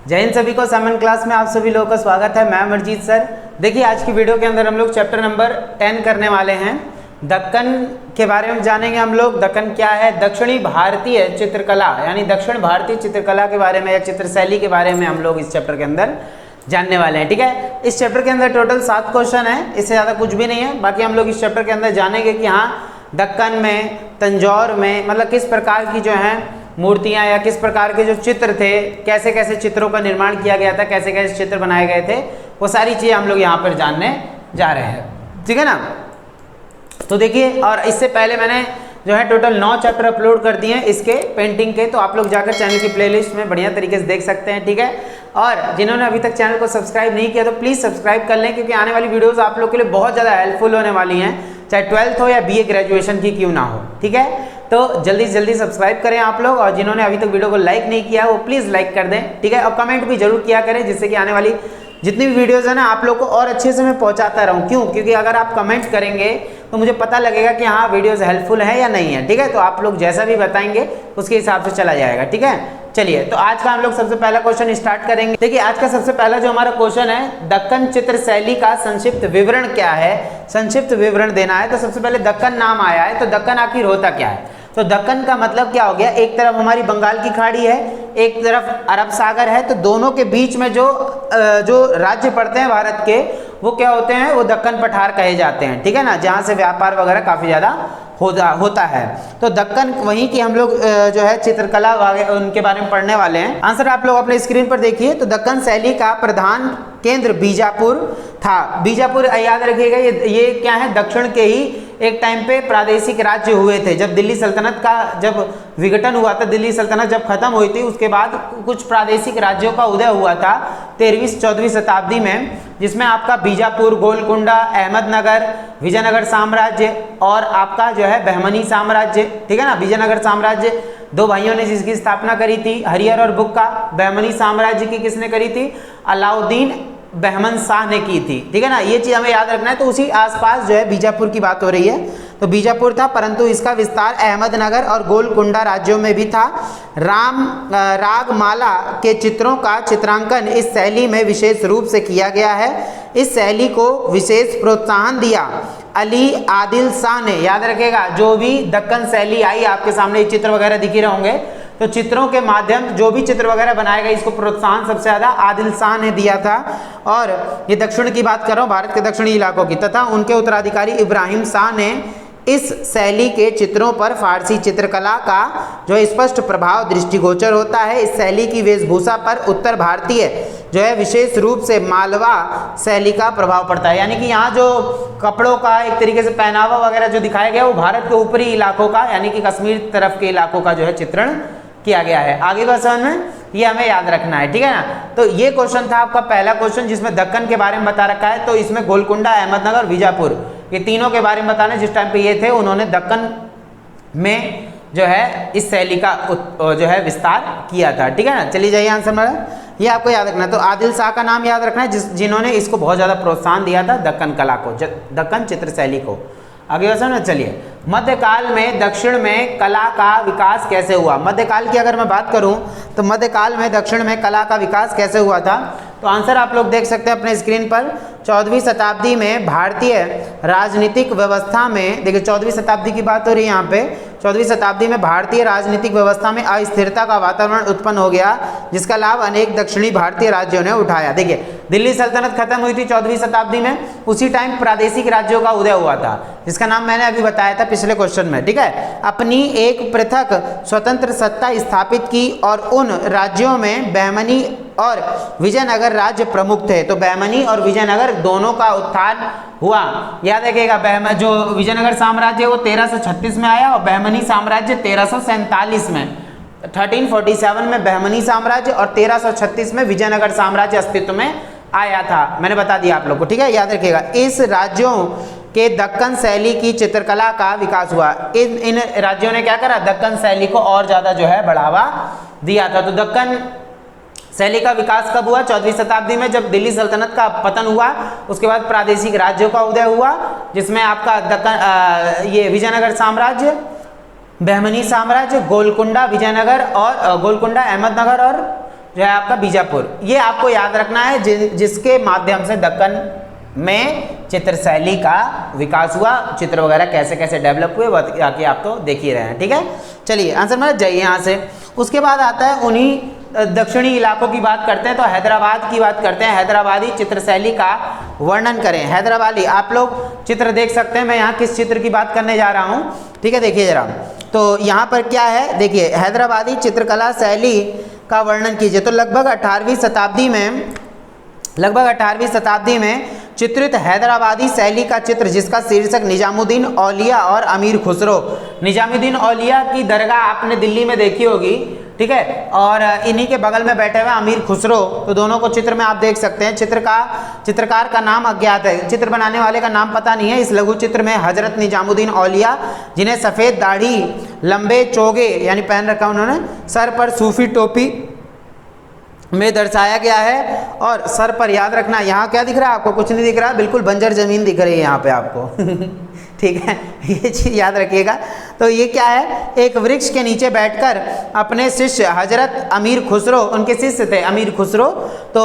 जय हिंद सभी को। सेवन क्लास में आप सभी लोगों का स्वागत है। मैं अमरजीत सर। देखिए आज की वीडियो के अंदर हम लोग चैप्टर नंबर 10 करने वाले हैं। दक्कन के बारे में जानेंगे हम लोग। दक्कन क्या है, दक्षिणी भारतीय चित्रकला यानी दक्षिण भारतीय चित्रकला के बारे में या चित्र शैली के बारे में हम लोग इस चैप्टर के अंदर जानने वाले हैं। ठीक है, इस चैप्टर के अंदर टोटल 7 क्वेश्चन है, इससे ज़्यादा कुछ भी नहीं है। बाकी हम लोग इस चैप्टर के अंदर जानेंगे कि हाँ दक्कन में, तंजौर में मतलब किस प्रकार की जो है मूर्तियाँ या किस प्रकार के जो चित्र थे, कैसे कैसे चित्रों का निर्माण किया गया था, कैसे कैसे चित्र बनाए गए थे, वो सारी चीज़ें हम लोग यहाँ पर जानने जा रहे हैं। ठीक है ना। तो देखिए, और इससे पहले मैंने जो है टोटल 9 चैप्टर अपलोड कर दिए हैं इसके पेंटिंग के, तो आप लोग जाकर चैनल की प्लेलिस्ट में बढ़िया तरीके से देख सकते हैं। ठीक है, और जिन्होंने अभी तक चैनल को सब्सक्राइब नहीं किया तो प्लीज़ सब्सक्राइब कर लें, क्योंकि आने वाली वीडियोस आप लोग के लिए बहुत ज़्यादा हेल्पफुल होने वाली हैं, चाहे 12th हो या BA ग्रेजुएशन की क्यों ना हो। ठीक है, तो जल्दी से जल्दी सब्सक्राइब करें आप लोग, और जिन्होंने अभी तक वीडियो को लाइक नहीं किया वो प्लीज़ लाइक कर दें। ठीक है, और कमेंट भी जरूर किया करें, जिससे कि आने वाली जितनी भी वीडियोज़ है ना आप लोग को और अच्छे से मैं पहुंचाता रहूं। क्यों? क्योंकि अगर आप कमेंट करेंगे तो मुझे पता लगेगा कि हाँ वीडियोज़ हेल्पफुल है या नहीं है। ठीक है, तो आप लोग जैसा भी बताएंगे उसके हिसाब से चला जाएगा। ठीक है, चलिए तो आज का हम लोग सबसे पहला क्वेश्चन स्टार्ट करेंगे। देखिए आज का सबसे पहला जो हमारा क्वेश्चन है, दक्कन चित्र शैली का संक्षिप्त विवरण क्या है, संक्षिप्त विवरण देना है। तो सबसे पहले दक्कन नाम आया है, तो दक्कन आखिर होता क्या है? तो दक्कन का मतलब क्या हो गया, एक तरफ हमारी बंगाल की खाड़ी है, एक तरफ अरब सागर है, तो दोनों के बीच में जो राज्य पड़ते हैं भारत के, वो क्या होते हैं, वो दक्कन पठार कहे जाते हैं। ठीक है ना, जहाँ से व्यापार वगैरह काफ़ी ज़्यादा होता है। तो दक्कन वहीं की हम लोग जो है चित्रकला उनके बारे में पढ़ने वाले हैं। आंसर आप लोग अपने स्क्रीन पर देखिए। तो दक्कन शैली का प्रधान केंद्र बीजापुर था। बीजापुर याद रखिएगा, ये क्या है, दक्षिण के ही एक टाइम पे प्रादेशिक राज्य हुए थे। जब दिल्ली सल्तनत का जब विघटन हुआ था, दिल्ली सल्तनत जब खत्म हुई थी, उसके बाद कुछ प्रादेशिक राज्यों का उदय हुआ था 13वीं-14वीं शताब्दी में, जिसमें आपका बीजापुर, गोलकुंडा, अहमदनगर, विजयनगर साम्राज्य और आपका जो है बहमनी साम्राज्य। ठीक है ना, विजयनगर साम्राज्य 2 भाइयों ने जिसकी स्थापना करी थी, हरिहर और बुक्का। बहमनी साम्राज्य की किसने करी थी? अलाउद्दीन बहमन शाह ने की थी। ठीक है ना, ये चीज़ हमें याद रखना है। तो उसी आसपास जो है बीजापुर की बात हो रही है, तो बीजापुर था, परंतु इसका विस्तार अहमदनगर और गोलकुंडा राज्यों में भी था। रागमाला के चित्रों का चित्रांकन इस शैली में विशेष रूप से किया गया है। इस शैली को विशेष प्रोत्साहन दिया अली आदिल शाह ने। याद रखेगा, जो भी दक्कन शैली आई, आपके सामने चित्र वगैरह दिख रहे होंगे, तो चित्रों के माध्यम जो भी चित्र वगैरह बनाए गए, इसको प्रोत्साहन सबसे ज़्यादा आदिल शाह ने दिया था। और ये दक्षिण की बात कर रहा हूँ, भारत के दक्षिणी इलाकों की, तथा उनके उत्तराधिकारी इब्राहिम शाह ने इस शैली के चित्रों पर फारसी चित्रकला का जो स्पष्ट प्रभाव दृष्टिगोचर होता है। इस शैली की वेशभूषा पर उत्तर भारतीय जो है विशेष रूप से मालवा शैली का प्रभाव पड़ता है। यानी कि यहाँ जो कपड़ों का एक तरीके से पहनावा वगैरह जो दिखाया गया, वो भारत के ऊपरी इलाकों का यानी कि कश्मीर तरफ के इलाकों का जो है चित्रण किया गया है। आगे बात समझ में, ये हमें याद रखना है। ठीक है ना, तो ये क्वेश्चन था आपका पहला क्वेश्चन, जिसमें दक्कन के बारे में बता रखा है। तो इसमें गोलकुंडा, अहमदनगर और बीजापुर, ये तीनों के बारे में बताना। जिस टाइम पे ये थे, उन्होंने दक्कन में जो है इस शैली का जो है विस्तार किया था। ठीक है ना, चलिए जाइए आंसर मेरा, ये आपको याद रखना है। तो आदिल शाह का नाम याद रखना है, जिन्होंने इसको बहुत ज़्यादा प्रोत्साहन दिया था, दक्कन कला को, दक्कन चित्र शैली को। आगे वैसा ना, चलिए मध्यकाल में दक्षिण में कला का विकास कैसे हुआ? मध्यकाल की अगर मैं बात करूं तो मध्यकाल में दक्षिण में कला का विकास कैसे हुआ था? तो आंसर आप लोग देख सकते हैं अपने स्क्रीन पर। 14वीं शताब्दी में भारतीय राजनीतिक व्यवस्था में, देखिए 14वीं शताब्दी की बात हो रही है यहाँ पे, 14वीं शताब्दी में भारतीय राजनीतिक व्यवस्था में अस्थिरता का वातावरण उत्पन्न हो गया, जिसका लाभ अनेक दक्षिणी भारतीय राज्यों ने उठाया। देखिए दिल्ली सल्तनत खत्म हुई थी 14वीं शताब्दी में, उसी टाइम प्रादेशिक राज्यों का उदय हुआ था, जिसका नाम मैंने अभी बताया था पिछले क्वेश्चन में। ठीक है, अपनी एक पृथक स्वतंत्र सत्ता स्थापित की और उन राज्यों में बहमनी और विजयनगर राज्य प्रमुख थे। तो बहमनी और विजयनगर दोनों का उत्थान हुआ। याद रखिएगा, जो विजयनगर साम्राज्य वो 1336 में आया और बहमनी साम्राज्य 1347 में। 1347 में बहमनी साम्राज्य और 1336 में विजयनगर साम्राज्य अस्तित्व में आया था। मैंने बता दिया आप लोग को। ठीक है, याद रखिएगा, इस राज्यों के दक्कन शैली की चित्रकला का विकास हुआ। इन राज्यों ने क्या करा, दक्कन शैली को और ज़्यादा जो है बढ़ावा दिया था। तो दक्कन शैली का विकास कब हुआ? 14वीं शताब्दी में, जब दिल्ली सल्तनत का पतन हुआ, उसके बाद प्रादेशिक राज्यों का उदय हुआ, जिसमें आपका दक्कन ये विजयनगर साम्राज्य, बहमनी साम्राज्य, गोलकुंडा विजयनगर और गोलकुंडा अहमदनगर और जो है आपका बीजापुर। ये आपको याद रखना है जिसके माध्यम से दक्कन में चित्र शैली का विकास हुआ, चित्र वगैरह कैसे कैसे डेवलप हुए बाकी आप तो देख ही रहे हैं। ठीक है, चलिए आंसर में जाइए यहाँ से। उसके बाद आता है उन्हीं दक्षिणी इलाकों की बात करते हैं, तो हैदराबाद की बात करते हैं। हैदराबादी चित्र शैली का वर्णन करें। हैदराबादी, आप लोग चित्र देख सकते हैं, मैं यहाँ किस चित्र की बात करने जा रहा हूँ। ठीक है, देखिए जरा, तो यहाँ पर क्या है, देखिए हैदराबादी चित्रकला शैली का वर्णन कीजिए। तो लगभग 18वीं शताब्दी में चित्रित हैदराबादी शैली का चित्र जिसका शीर्षक निजामुद्दीन औलिया और अमीर खुसरो। निजामुद्दीन औलिया की दरगाह आपने दिल्ली में देखी होगी, ठीक है, और इन्हीं के बगल में बैठे हुए अमीर खुसरो, तो दोनों को चित्र में आप देख सकते हैं। चित्रकार का नाम अज्ञात है, चित्र बनाने वाले का नाम पता नहीं है। इस लघु चित्र में हजरत निजामुद्दीन औलिया, जिन्हें सफ़ेद दाढ़ी, लंबे चोगे यानी पहन रखा उन्होंने, सर पर सूफी टोपी में दर्शाया गया है। और सर पर याद रखना, यहाँ क्या दिख रहा है आपको? कुछ नहीं दिख रहा, बिल्कुल बंजर जमीन दिख रही है यहाँ पे आपको। ठीक है, ये चीज़ याद रखिएगा। तो ये क्या है, एक वृक्ष के नीचे बैठकर अपने शिष्य हजरत अमीर खुसरो, उनके शिष्य थे अमीर खुसरो, तो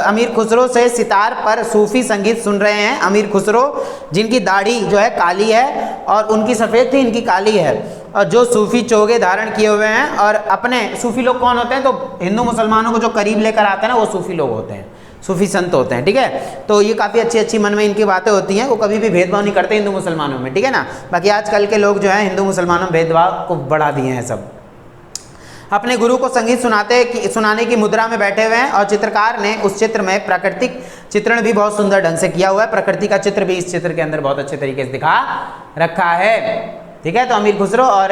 अमीर खुसरो से सितार पर सूफी संगीत सुन रहे हैं। अमीर खुसरो जिनकी दाढ़ी जो है काली है और उनकी सफ़ेद थी, इनकी काली है, और जो सूफी चोगे धारण किए हुए हैं। और अपने सूफी लोग कौन होते हैं? तो हिंदू मुसलमानों को जो करीब लेकर आते हैं ना, वो सूफी लोग होते हैं, सूफी संत होते हैं। ठीक है, तो ये काफ़ी अच्छी अच्छी मन में इनकी बातें होती हैं, वो कभी भी भेदभाव नहीं करते हिंदू मुसलमानों में। ठीक है ना, बाकी आजकल के लोग जो हैं हिंदू मुसलमानों में भेदभाव को बढ़ा दिए हैं सब। अपने गुरु को संगीत सुनाने की मुद्रा में बैठे हुए हैं, और चित्रकार ने उस चित्र में प्राकृतिक चित्रण भी बहुत सुंदर ढंग से किया हुआ है। प्रकृति का चित्र भी इस चित्र के अंदर बहुत अच्छे तरीके से दिखा रखा है। ठीक है, तो अमीर खुसरो और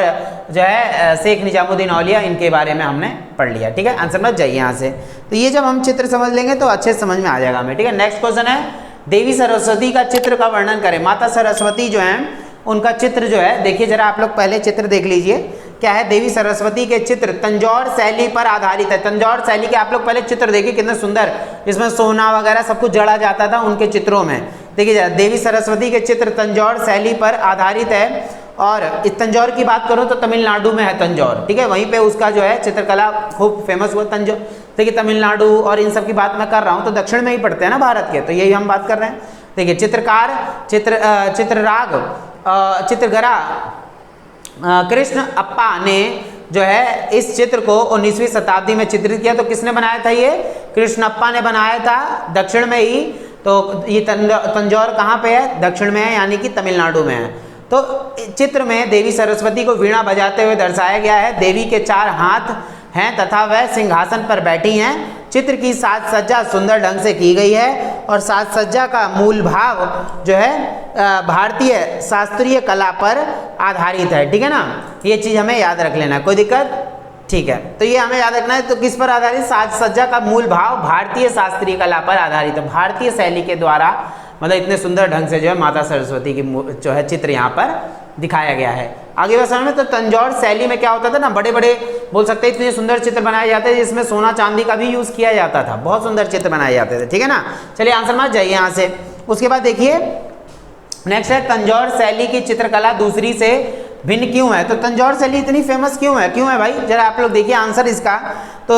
जो है शेख निजामुद्दीन औलिया, इनके बारे में हमने पढ़ लिया। ठीक है, आंसर मत जाइए यहाँ से। तो ये जब हम चित्र समझ लेंगे तो अच्छे से समझ में आ जाएगा हमें। ठीक है, नेक्स्ट क्वेश्चन है, देवी सरस्वती का चित्र का वर्णन करें। माता सरस्वती जो है उनका चित्र जो है, देखिए जरा आप लोग पहले चित्र देख लीजिए। क्या है, देवी सरस्वती के चित्र तंजौर शैली पर आधारित है। तंजौर शैली के आप लोग पहले चित्र देखिए कितने सुंदर, इसमें सोना वगैरह सब कुछ जड़ा जाता था उनके चित्रों में। देखिए जरा, देवी सरस्वती के चित्र तंजौर शैली पर आधारित है। और इस तंजौर की बात करूँ तो तमिलनाडु में है तंजौर। ठीक है, वहीं पे उसका जो है चित्रकला खूब फेमस हुआ तंजौर। देखिए तमिलनाडु और इन सब की बात मैं कर रहा हूँ, तो दक्षिण में ही पड़ते हैं ना भारत के, तो यही हम बात कर रहे हैं। देखिए चित्रकार चित्रगरा कृष्ण अप्पा ने जो है इस चित्र को 19वीं शताब्दी में चित्रित किया। तो किसने बनाया था? ये कृष्णप्पा ने बनाया था, दक्षिण में ही। तो ये तंजौर कहाँ पे है? दक्षिण में है, यानी कि तमिलनाडु में है। तो चित्र में देवी सरस्वती को वीणा बजाते हुए दर्शाया गया है। देवी के 4 हाथ हैं तथा वह सिंहासन पर बैठी हैं। चित्र की साज सज्जा सुंदर ढंग से की गई है, और साज सज्जा का मूल भाव जो है भारतीय शास्त्रीय कला पर आधारित है। ठीक है ना, ये चीज़ हमें याद रख लेना, कोई दिक्कत? ठीक है, तो ये हमें याद रखना है। तो किस पर आधारित? साज सज्जा का मूल भाव भारतीय शास्त्रीय कला पर आधारित है। भारतीय शैली के द्वारा, मतलब इतने सुंदर ढंग से जो है माता सरस्वती की जो है चित्र यहाँ पर दिखाया गया है। आगे बस में, तो तंजौर शैली में क्या होता था ना, बड़े बड़े बोल सकते हैं इतने सुंदर चित्र बनाए जाते थे जिसमें सोना चांदी का भी यूज़ किया जाता था। बहुत सुंदर चित्र बनाए जाते थे। ठीक है ना, चलिए आंसर मार जाइए यहाँ से। उसके बाद देखिए नेक्स्ट है, तंजौर शैली की चित्रकला दूसरी से भिन्न क्यों है? तो तंजौर शैली इतनी फेमस क्यों है? क्यों है भाई, जरा आप लोग देखिए आंसर इसका। तो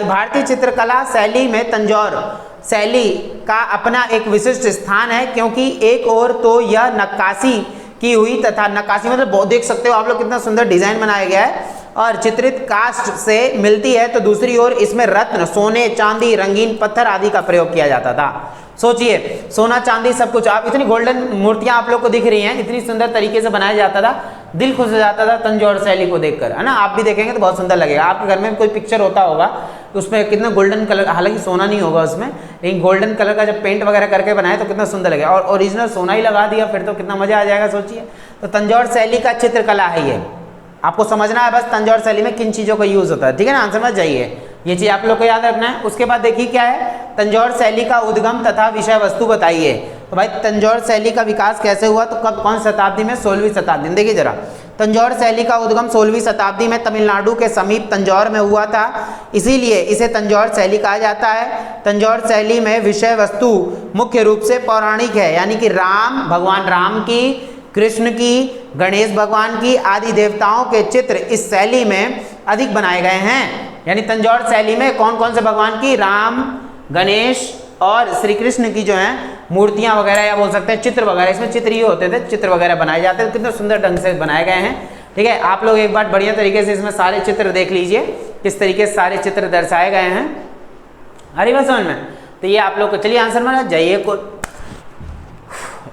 भारतीय चित्रकला शैली में तंजौर शैली का अपना एक विशिष्ट स्थान है, क्योंकि एक ओर तो यह नक्काशी की हुई तथा नक्काशी मतलब बहुत देख सकते हो आप लोग कितना सुंदर डिजाइन बनाया गया है और चित्रित कास्ट से मिलती है, तो दूसरी ओर इसमें रत्न, सोने, चांदी, रंगीन पत्थर आदि का प्रयोग किया जाता था। सोचिए, सोना चांदी सब कुछ, आप इतनी गोल्डन मूर्तियां आप लोग को दिख रही हैं, इतनी सुंदर तरीके से बनाया जाता था, दिल खुश हो जाता था तंजौर शैली को देखकर, है ना। आप भी देखेंगे तो बहुत सुंदर लगेगा। आपके घर में कोई पिक्चर होता होगा तो उसमें कितना गोल्डन कलर, हालांकि सोना नहीं होगा उसमें, लेकिन गोल्डन कलर का जब पेंट वगैरह करके बनाए तो कितना सुंदर लगेगा, और ओरिजिनल सोना ही लगा दिया फिर तो कितना मजा आ जाएगा। सोचिए, तो तंजौर शैली का चित्रकला है ये, आपको समझना है बस तंजौर शैली में किन चीज़ों का यूज़ होता है। ठीक है ना, आंसर मत जाइए, ये चीज़ आप लोग को याद रखना है। उसके बाद देखिए क्या है, तंजौर शैली का उद्गम तथा विषय वस्तु बताइए। तो भाई तंजौर शैली का विकास कैसे हुआ, तो कब, कौन शताब्दी में? 16वीं शताब्दी में। देखिए जरा, तंजौर शैली का उद्गम 16वीं शताब्दी में तमिलनाडु के समीप तंजौर में हुआ था, इसीलिए इसे तंजौर शैली कहा जाता है। तंजौर शैली में विषय वस्तु मुख्य रूप से पौराणिक है, यानी कि राम, भगवान राम की, कृष्ण की, गणेश भगवान की आदि देवताओं के चित्र इस शैली में अधिक बनाए गए हैं। यानी तंजौर शैली में कौन कौन से भगवान की, राम, गणेश और श्री कृष्ण की जो है मूर्तियां वगैरह या बोल सकते हैं चित्र वगैरह, इसमें चित्र ही होते थे, चित्र वगैरह बनाए जाते थे, कितने सुंदर ढंग से बनाए गए हैं। ठीक है, आप लोग एक बार बढ़िया तरीके से इसमें सारे चित्र देख लीजिए, किस तरीके से सारे चित्र दर्शाए गए हैं। अरे बस समझ में, तो ये आप लोग को, चलिए आंसर मारा जाइए को,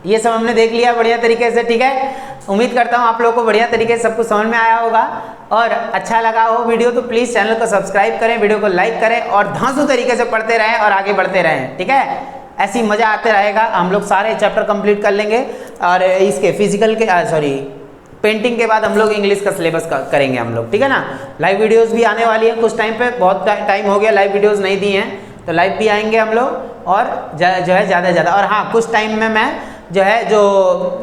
ये सब हमने देख लिया बढ़िया तरीके से। ठीक है, उम्मीद करता हूँ आप लोगों को बढ़िया तरीके से सब कुछ समझ में आया होगा और अच्छा लगा हो वीडियो तो प्लीज़ चैनल को सब्सक्राइब करें, वीडियो को लाइक करें और धांसू तरीके से पढ़ते रहें और आगे बढ़ते रहें। ठीक है, ऐसी मज़ा आते रहेगा, हम लोग सारे चैप्टर कंप्लीट कर लेंगे और इसके फिजिकल के पेंटिंग के बाद हम लोग इंग्लिश का सिलेबस करेंगे हम लोग। ठीक है ना, लाइव वीडियोस भी आने वाली है कुछ टाइम पे, बहुत टाइम हो गया लाइव वीडियोस नहीं दी हैं, तो लाइव भी आएंगे हम लोग और जो है ज़्यादा से ज़्यादा। और हाँ, कुछ टाइम में मैं जो है जो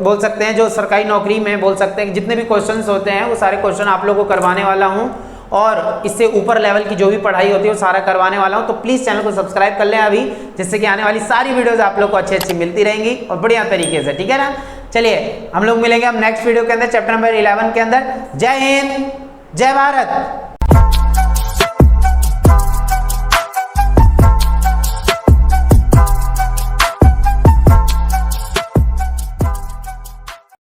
बोल सकते हैं जो सरकारी नौकरी में बोल सकते हैं जितने भी क्वेश्चंस होते हैं वो सारे क्वेश्चन आप लोगों को करवाने वाला हूँ और इससे ऊपर लेवल की जो भी पढ़ाई होती है वो सारा करवाने वाला हूँ। तो प्लीज़ चैनल को सब्सक्राइब कर लें अभी, जिससे कि आने वाली सारी वीडियोस आप लोग को अच्छी अच्छी मिलती रहेंगी और बढ़िया तरीके से। ठीक है ना, चलिए हम लोग मिलेंगे हम नेक्स्ट वीडियो के अंदर चैप्टर नंबर 11 के अंदर। जय हिंद, जय भारत।